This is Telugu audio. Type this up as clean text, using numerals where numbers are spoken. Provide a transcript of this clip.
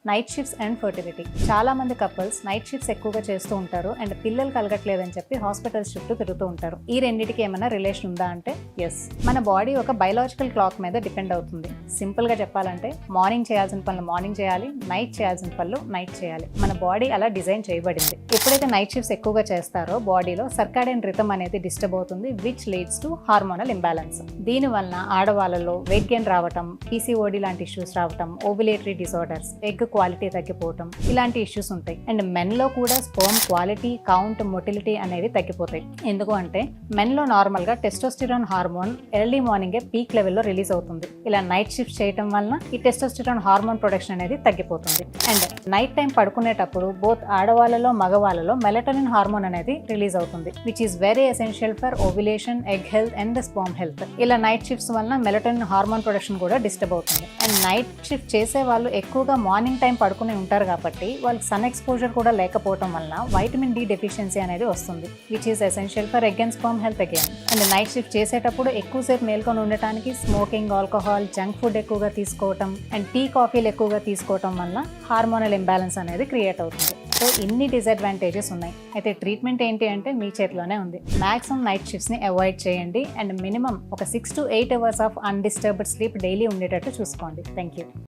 Night shifts and fertility. చాలా మంది కపుల్స్ నైట్ షిఫ్ట్స్ ఎక్కువగా చేస్తూ ఉంటారు అండ్ పిల్లలు కలగట్లేదని చెప్పి హాస్పిటల్స్ చుట్టూ తిరుగుతూ ఉంటారు. ఈ రెండింటికి ఏమైనా రిలేషన్ ఉందా అంటే ఎస్. మన బాడీ ఒక బయలాజికల్ క్లాక్ మీద డిపెండ్ అవుతుంది. సింపుల్ గా చెప్పాలంటే మార్నింగ్ చేయాల్సిన పనులు మార్నింగ్ చేయాలి, నైట్ చేయాల్సిన పనులు నైట్ చేయాలి. మన బాడీ అలా డిజైన్ చేయబడింది. ఎప్పుడైతే నైట్ షిఫ్ట్స్ ఎక్కువగా చేస్తారో బాడీలో సర్కాడియన్ రిథమ్ అనేది డిస్టర్బ్ అవుతుంది, which leads to hormonal imbalance. దీని వలన ఆడవాళ్ళలో వెయిట్ గెయిన్ రావటం, పీసీఓడి లాంటి ఇష్యూస్ రావటం, ఓవులేటరీ డిసార్డర్స్, ఎగ్ క్వాలిటీ తగ్గిపోవటం ఇలాంటి ఇష్యూస్ ఉంటాయి. అండ్ మెన్ లో కూడా స్పర్మ్ క్వాలిటీ, కౌంట్, మొటిలిటీ అనేవి తగ్గిపోతాయి. ఎందుకు అంటే మెన్ లో నార్మల్ గా testosterone hormone early morning peak లెవెల్లో రిలీజ్ అవుతుంది. ఇలా నైట్ షిఫ్ట్ చేయటం వలన ఈ టెస్టోస్టిరాన్ హార్మోన్ ప్రొడక్షన్ అనేది తగ్గిపోతుంది. అండ్ నైట్ టైం పడుకునేటప్పుడు బోత్ ఆడవాళ్ళలో మగవాళ్ళలో మెలటోనిన్ హార్మోన్ అనేది రిలీజ్ అవుతుంది, which is very essential for ovulation, egg health and the sperm health. ఇలా నైట్ షిఫ్ట్స్ వలన మెలటోనిన్ హార్మోన్ ప్రొడక్షన్ కూడా డిస్టర్బ్ అవుతుంది. అండ్ నైట్ షిఫ్ట్ చేసే వాళ్ళు ఎక్కువగా మార్నింగ్ టైం పడుకుని ఉంటారు కాబట్టి వాళ్ళకి సన్ ఎక్స్పోజర్ కూడా లేకపోవడం వలన వైటమిన్ డి డెఫిషియన్సీ అనేది వస్తుంది, which is essential for egg and sperm health again. And night shift చేసేటప్పుడు ఎక్కువసేపు మేల్కొని ఉండటానికి స్మోకింగ్, ఆల్కహాల్, జంక్ ఫుడ్ ఎక్కువగా తీసుకోవటం అండ్ టీ, కాఫీలు ఎక్కువగా తీసుకోవటం వల్ల హార్మోనల్ ఇంబ్యాలెన్స్ అనేది క్రియేట్ అవుతుంది. సో ఇన్ని డిసడ్వాంటేజెస్ ఉన్నాయి. అయితే ట్రీట్మెంట్ ఏంటి అంటే మీ చేతిలోనే ఉంది. మాక్సిమం నైట్ షిఫ్ట్స్ ని అవాయిడ్ చేయండి అండ్ మినిమం ఒక 6 to 8 hours of undisturbed sleep daily ఉండేటట్టు చూసుకోండి. Thank you.